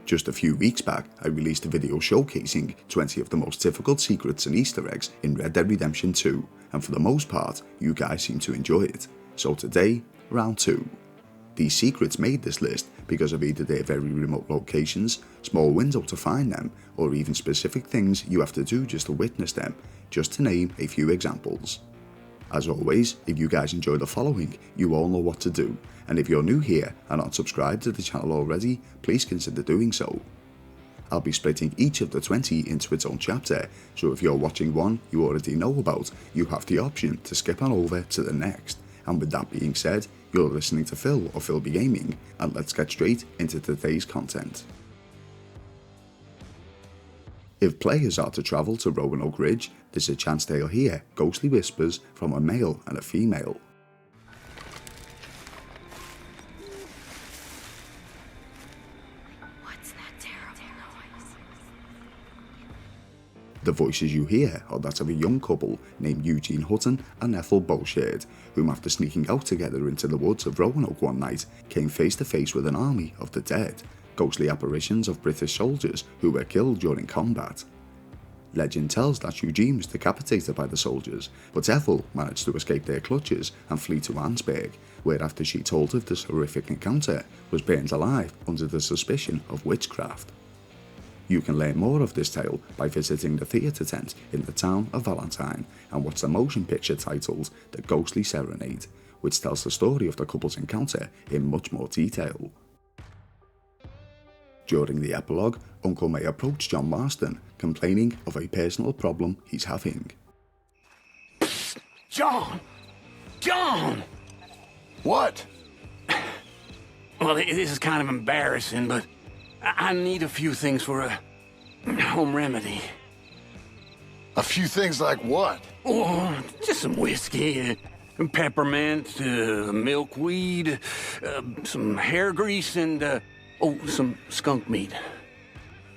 Just a few weeks back, I released a video showcasing 20 of the most difficult secrets and Easter eggs in Red Dead Redemption 2, and for the most part, you guys seem to enjoy it. So today, round 2. These secrets made this list because of either their very remote locations, small window to find them, or even specific things you have to do just to witness them, just to name a few examples. As always, if you guys enjoy the following, you all know what to do, and if you're new here and aren't subscribed to the channel already, please consider doing so. I'll be splitting each of the 20 into its own chapter, so if you're watching one you already know about, you have the option to skip on over to the next. And with that being said, you're listening to Phil or Filbee Gaming, and let's get straight into today's content. If players are to travel to Roanoke Ridge, there's a chance they'll hear ghostly whispers from a male and a female. What's that terrible noise? The voices you hear are that of a young couple named Eugene Hutton and Ethel Beauchard, whom after sneaking out together into the woods of Roanoke one night, came face to face with an army of the dead, ghostly apparitions of British soldiers who were killed during combat. Legend tells that Eugene was decapitated by the soldiers, but Ethel managed to escape their clutches and flee to Arnsberg, where after she told of this horrific encounter, was burned alive under the suspicion of witchcraft. You can learn more of this tale by visiting the theatre tent in the town of Valentine and watch the motion picture titled The Ghostly Serenade, which tells the story of the couple's encounter in much more detail. During the epilogue, Uncle May approached John Marston, complaining of a personal problem he's having. John! John! What? Well, this is kind of embarrassing, but I need a few things for a home remedy. A few things like what? Oh, just some whiskey, peppermint, milkweed, some hair grease, and, some skunk meat.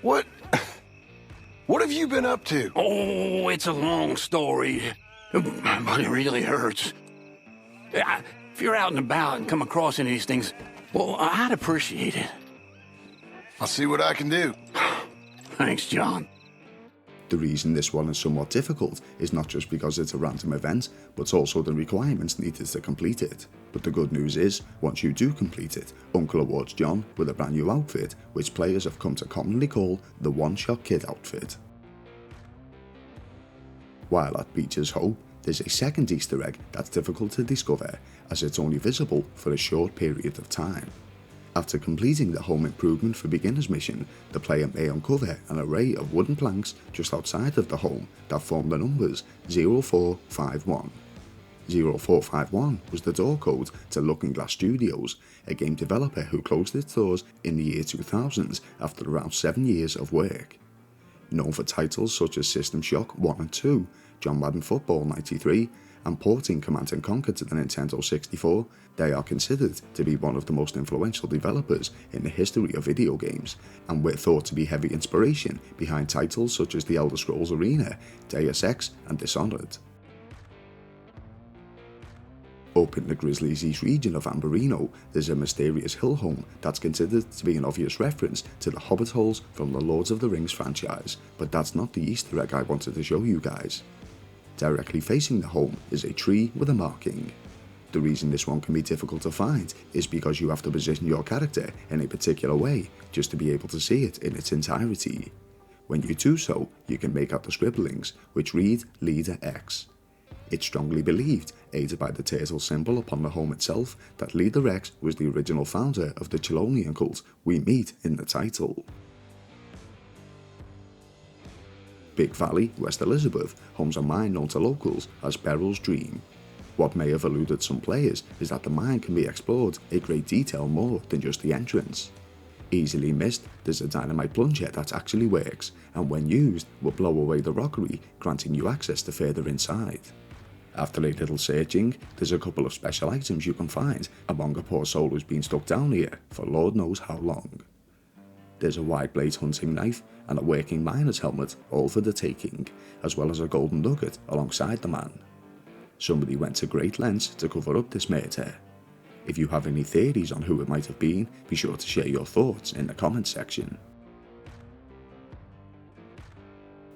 What? What have you been up to? Oh, it's a long story, but it really hurts. If you're out and about and come across any of these things, well, I'd appreciate it. I'll see what I can do. Thanks, John. The reason this one is somewhat difficult is not just because it's a random event, but also the requirements needed to complete it. But the good news is, once you do complete it, Uncle awards John with a brand new outfit, which players have come to commonly call the One-Shot Kid outfit. While at Beecher's Hope, there's a second Easter egg that's difficult to discover, as it's only visible for a short period of time. After completing the Home Improvement for Beginners mission, the player may uncover an array of wooden planks just outside of the home that form the numbers 0451. 0451 was the door code to Looking Glass Studios, a game developer who closed its doors in the year 2000 after around 7 years of work. Known for titles such as System Shock 1 and 2, John Madden Football 93, and porting Command & Conquer to the Nintendo 64, they are considered to be one of the most influential developers in the history of video games, and were thought to be heavy inspiration behind titles such as The Elder Scrolls Arena, Deus Ex, and Dishonored. Up in the Grizzlies East region of Amberino, there's a mysterious hill home that's considered to be an obvious reference to the Hobbit holes from the Lord of the Rings franchise, but that's not the Easter egg I wanted to show you guys. Directly facing the home is a tree with a marking. The reason this one can be difficult to find is because you have to position your character in a particular way just to be able to see it in its entirety. When you do so, you can make out the scribblings, which read Leader X. It's strongly believed, aided by the turtle symbol upon the home itself, that Leader X was the original founder of the Chelonian cult we meet in the title. Big Valley, West Elizabeth, homes a mine known to locals as Beryl's Dream. What may have eluded some players is that the mine can be explored in great detail more than just the entrance. Easily missed, there's a dynamite plunger that actually works, and when used, will blow away the rockery, granting you access to further inside. After a little searching, there's a couple of special items you can find among a poor soul who's been stuck down here for Lord knows how long. There's a wide blade hunting knife and a working miner's helmet, all for the taking, as well as a golden nugget alongside the man. Somebody went to great lengths to cover up this murder. If you have any theories on who it might have been, be sure to share your thoughts in the comments section.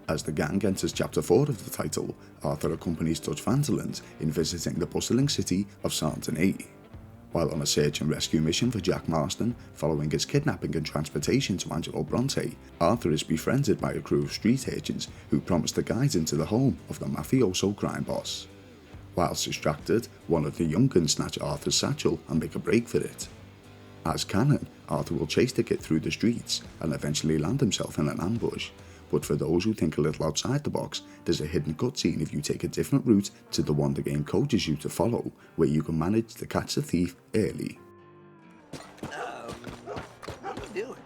As the gang enters Chapter 4 of the title, Arthur accompanies Dutch Vanderland in visiting the bustling city of Sandan. While on a search and rescue mission for Jack Marston following his kidnapping and transportation to Angelo Bronte, Arthur is befriended by a crew of street urchins who promise to guide him to the home of the mafioso crime boss. Whilst distracted, one of the young guns snatch Arthur's satchel and make a break for it. As canon, Arthur will chase the kid through the streets and eventually land himself in an ambush. But for those who think a little outside the box, there's a hidden cutscene if you take a different route to the one the game coaches you to follow, where you can manage to catch the thief early. What are you doing?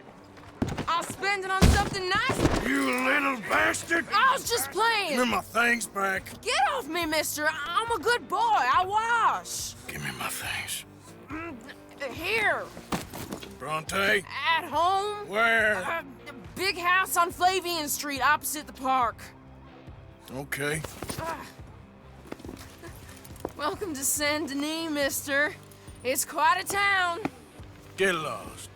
I'll spend it on something nice. You little bastard! I was just playing. Give me my things back. Get off me, mister. I'm a good boy. I wash. Give me my things. Here. Bronte? At home. Where? The big house on Flavian Street opposite the park. Okay. Welcome to Saint Denis, mister. It's quite a town. Get lost.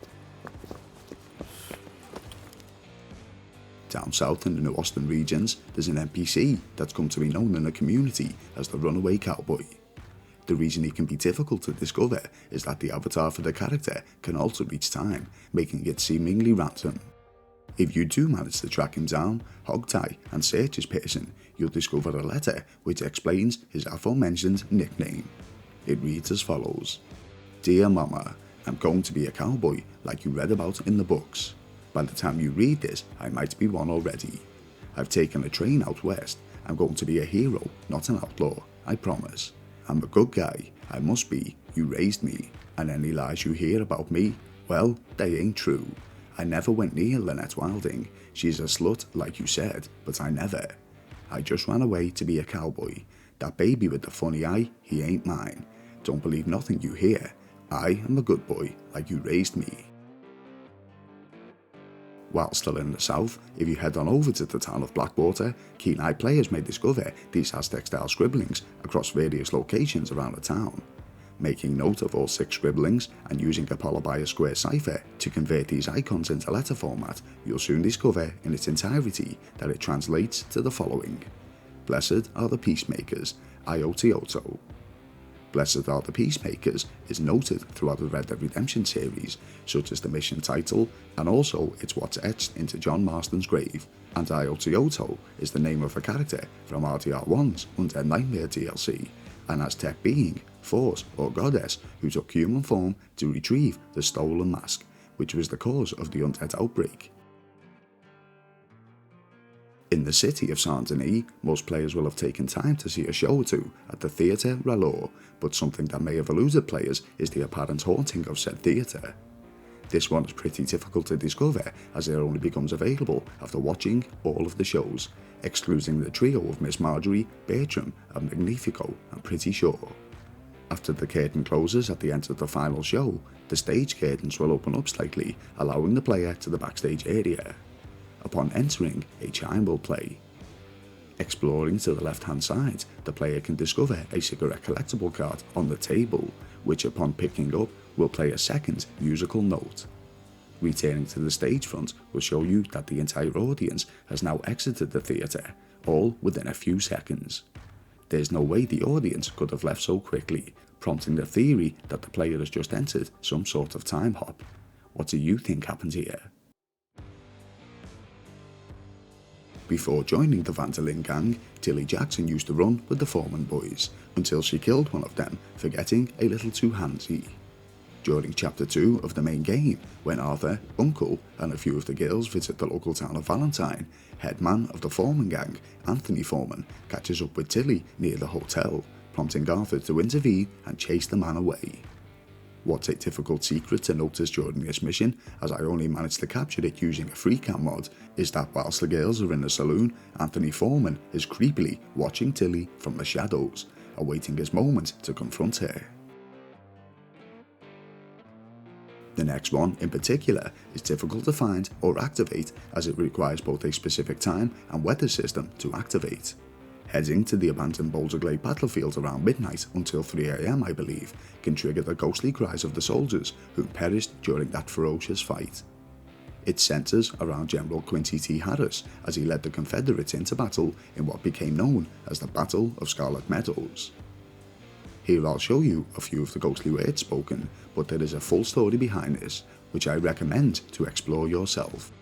Down south in the New Austin regions, there's an NPC that's come to be known in the community as the Runaway Cowboy. The reason he can be difficult to discover is that the avatar for the character can alter each time, making it seemingly random. If you do manage to track him down, hogtie and search his person, you'll discover a letter which explains his aforementioned nickname. It reads as follows: Dear Mama, I'm going to be a cowboy like you read about in the books. By the time you read this, I might be one already. I've taken a train out west. I'm going to be a hero, not an outlaw, I promise. I'm a good guy, I must be, you raised me, and any lies you hear about me, well, they ain't true. I never went near Lynette Wilding, she's a slut like you said, but I never. I just ran away to be a cowboy. That baby with the funny eye, he ain't mine. Don't believe nothing you hear, I am a good boy like you raised me. While still in the south, if you head on over to the town of Blackwater, KeI players may discover these Aztec-style scribblings across various locations around the town. Making note of all 6 scribblings and using a Polybius square cipher to convert these icons into letter format, you'll soon discover in its entirety that it translates to the following: Blessed are the peacemakers, Iototo. Blessed are the peacemakers is noted throughout the Red Dead Redemption series, such as the mission title, and also it's what's etched into John Marston's grave, and Iototo is the name of a character from RDR1's Undead Nightmare DLC, an Aztec being, force or goddess who took human form to retrieve the stolen mask, which was the cause of the undead outbreak. In the city of Saint-Denis, most players will have taken time to see a show or two at the Theatre Rallor, but something that may have eluded players is the apparent haunting of said theatre. This one is pretty difficult to discover as it only becomes available after watching all of the shows, excluding the trio of Miss Marjorie, Bertram and Magnifico, I'm pretty sure. After the curtain closes at the end of the final show, the stage curtains will open up slightly, allowing the player to the backstage area. Upon entering, a chime will play. Exploring to the left hand side, the player can discover a cigarette collectible card on the table, which upon picking up will play a second musical note. Returning to the stage front will show you that the entire audience has now exited the theatre, all within a few seconds. There's no way the audience could have left so quickly, prompting the theory that the player has just entered some sort of time hop. What do you think happened here? Before joining the Vanderlyn gang, Tilly Jackson used to run with the Foreman boys, until she killed one of them for getting a little too handsy. During Chapter 2 of the main game, when Arthur, Uncle, and a few of the girls visit the local town of Valentine, head man of the Foreman gang, Anthony Foreman, catches up with Tilly near the hotel, prompting Arthur to intervene and chase the man away. What's a difficult secret to notice during this mission, as I only managed to capture it using a FreeCam mod, is that whilst the girls are in the saloon, Anthony Foreman is creepily watching Tilly from the shadows, awaiting his moment to confront her. The next one, in particular, is difficult to find or activate as it requires both a specific time and weather system to activate. Heading to the abandoned Boulder Glade battlefield around midnight until 3 AM I believe, can trigger the ghostly cries of the soldiers who perished during that ferocious fight. It centres around General Quincy T. Harris as he led the Confederates into battle in what became known as the Battle of Scarlet Meadows. Here I'll show you a few of the ghostly words spoken, but there is a full story behind this, which I recommend to explore yourself.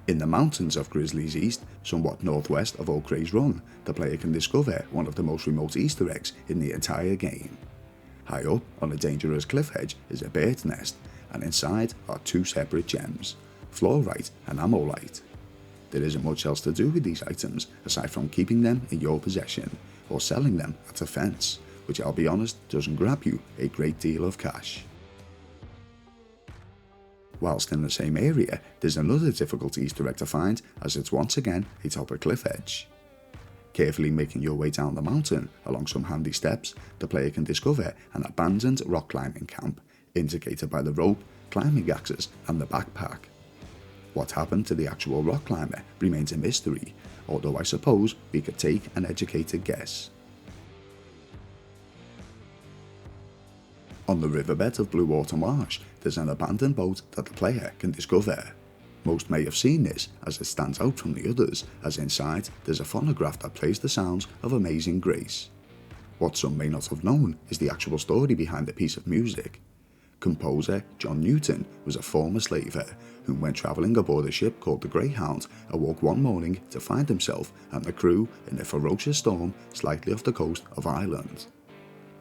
In the mountains of Grizzly's East, somewhat northwest of Oak Ray's Run, the player can discover one of the most remote Easter eggs in the entire game. High up on a dangerous cliff edge is a Beit Nest, and inside are two separate gems, fluorite and amolite. There isn't much else to do with these items aside from keeping them in your possession, or selling them at a fence, which I'll be honest doesn't grab you a great deal of cash. Whilst in the same area, there's another difficult Easter egg to find, as it's once again atop a cliff edge. Carefully making your way down the mountain along some handy steps, the player can discover an abandoned rock climbing camp, indicated by the rope, climbing axes and the backpack. What happened to the actual rock climber remains a mystery, although I suppose we could take an educated guess. On the riverbed of Blackwater Marsh, there's an abandoned boat that the player can discover. Most may have seen this as it stands out from the others, as inside there's a phonograph that plays the sounds of Amazing Grace. What some may not have known is the actual story behind the piece of music. Composer John Newton was a former slaver who, when travelling aboard a ship called the Greyhound, awoke one morning to find himself and the crew in a ferocious storm slightly off the coast of Ireland.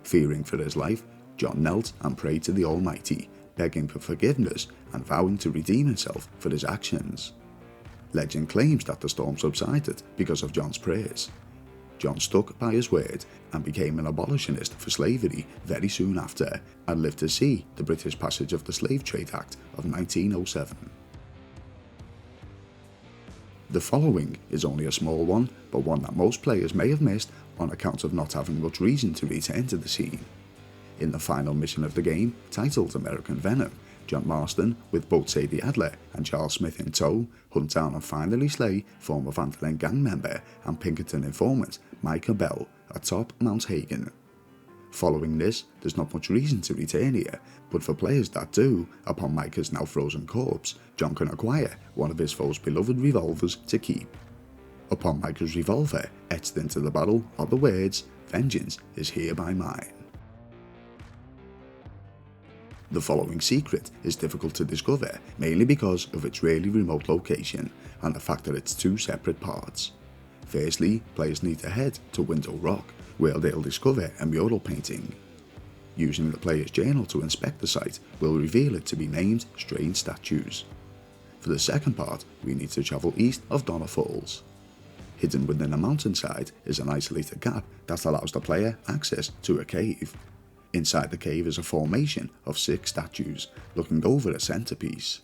Fearing for his life, John knelt and prayed to the Almighty, begging for forgiveness and vowing to redeem himself for his actions. Legend claims that the storm subsided because of John's prayers. John stuck by his word and became an abolitionist for slavery very soon after, and lived to see the British passage of the Slave Trade Act of 1907. The following is only a small one, but one that most players may have missed on account of not having much reason to return to the scene. In the final mission of the game, titled American Venom, John Marston, with both Sadie Adler and Charles Smith in tow, hunt down and finally slay former Van der gang member and Pinkerton informant Micah Bell atop Mount Hagen. Following this, there's not much reason to return here, but for players that do, upon Micah's now frozen corpse, John can acquire one of his foe's beloved revolvers to keep. Upon Micah's revolver, etched into the barrel are the words, "Vengeance is hereby mine." The following secret is difficult to discover, mainly because of its really remote location and the fact that it's two separate parts. Firstly, players need to head to Window Rock, where they'll discover a mural painting. Using the player's journal to inspect the site will reveal it to be named Strange Statues. For the second part, we need to travel east of Donner Falls. Hidden within a mountainside is an isolated gap that allows the player access to a cave. Inside the cave is a formation of 6 statues, looking over a centerpiece.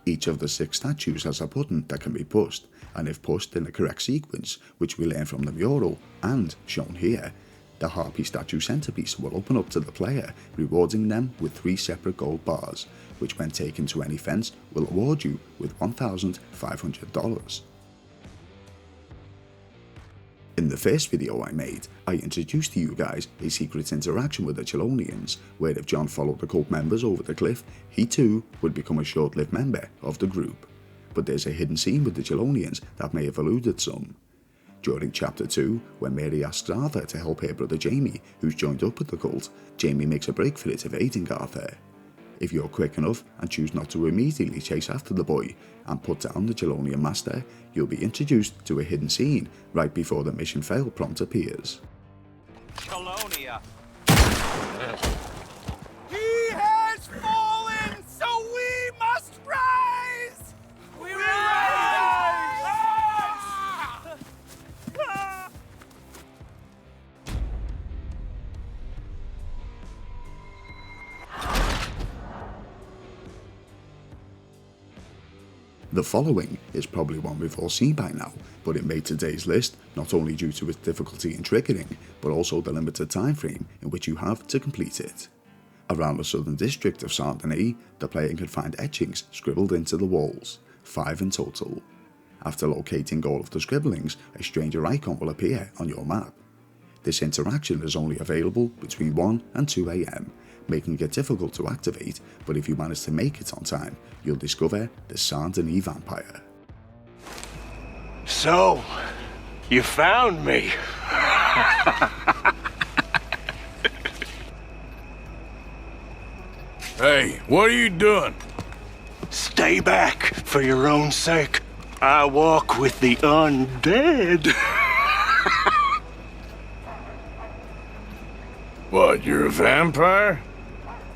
Each of the 6 statues has a button that can be pushed, and if pushed in the correct sequence, which we learn from the mural and shown here, the Harpy statue centerpiece will open up to the player, rewarding them with 3 separate gold bars, which when taken to any fence will award you with $1,500. In the first video I made, I introduced to you guys a secret interaction with the Chelonians, where if John followed the cult members over the cliff, he too would become a short-lived member of the group. But there's a hidden scene with the Chelonians that may have eluded some. During chapter 2, when Mary asks Arthur to help her brother Jamie, who's joined up with the cult, Jamie makes a break for it, evading Arthur. If you're quick enough and choose not to immediately chase after the boy and put down the Chelonian master, you'll be introduced to a hidden scene right before the mission fail prompt appears. Chelonia. He has fallen, so we must rise! We rise! The following is probably one we've all seen by now, but it made today's list not only due to its difficulty in triggering, but also the limited time frame in which you have to complete it. Around the southern district of Sandan, the player can find etchings scribbled into the walls, 5 in total. After locating all of the scribblings, a stranger icon will appear on your map. This interaction is only available between 1 and 2 AM, making it difficult to activate, but if you manage to make it on time, you'll discover the Sandan Vampire. So, you found me. Hey, what are you doing? Stay back for your own sake. I walk with the undead. What, you're a vampire?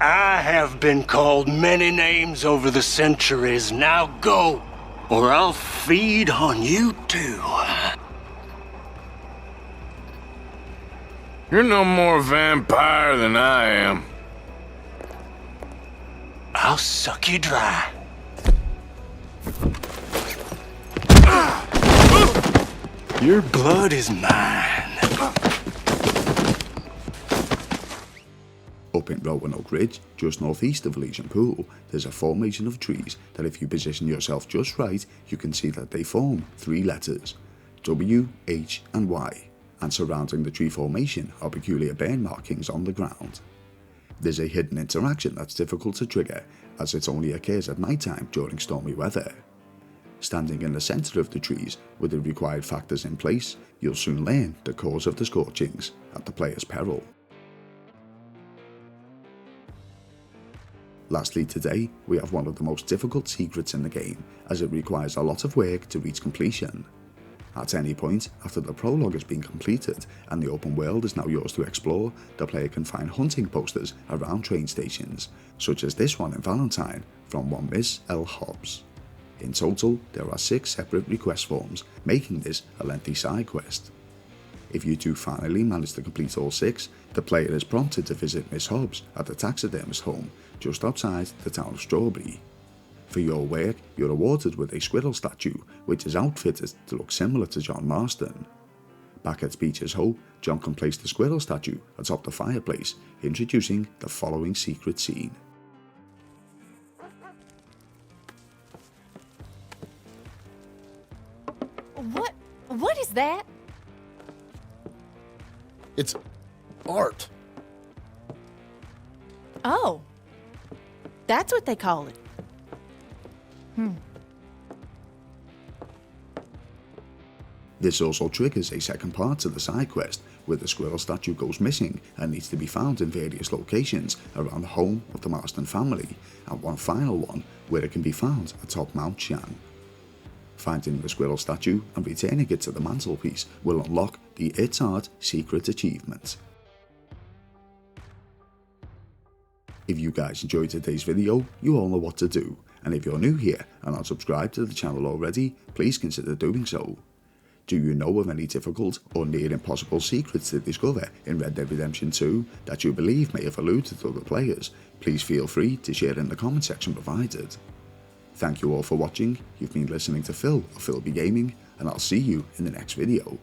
I have been called many names over the centuries. Now go, or I'll feed on you too. You're no more vampire than I am. I'll suck you dry. Your blood is mine. Up in Roanoke Ridge, just northeast of Elysian Pool, there's a formation of trees that if you position yourself just right, you can see that they form 3 letters, W, H and Y, and surrounding the tree formation are peculiar burn markings on the ground. There's a hidden interaction that's difficult to trigger, as it only occurs at night time during stormy weather. Standing in the centre of the trees with the required factors in place, you'll soon learn the cause of the scorchings, at the player's peril. Lastly today, we have one of the most difficult secrets in the game, as it requires a lot of work to reach completion. At any point after the prologue has been completed and the open world is now yours to explore, the player can find hunting posters around train stations, such as this one in Valentine from one Miss L. Hobbs. In total, there are 6 separate request forms, making this a lengthy side quest. If you do finally manage to complete all 6, the player is prompted to visit Miss Hobbs at the taxidermist home just outside the town of Strawberry. For your work, you're awarded with a squirrel statue, which is outfitted to look similar to John Marston. Back at Beecher's Hope, John can place the squirrel statue atop the fireplace, introducing the following secret scene. What is that? It's art. Oh, that's what they call it. This also triggers a second part to the side quest, where the squirrel statue goes missing and needs to be found in various locations around the home of the Marston family, and one final one where it can be found atop Mount Shan. Finding the squirrel statue and returning it to the mantelpiece will unlock the Itart secret achievement. If you guys enjoyed today's video, you all know what to do, and if you're new here and not subscribed to the channel already, please consider doing so. Do you know of any difficult or near impossible secrets to discover in Red Dead Redemption 2 that you believe may have eluded other players? Please feel free to share in the comment section provided. Thank you all for watching. You've been listening to Phil of Filbee Gaming, and I'll see you in the next video.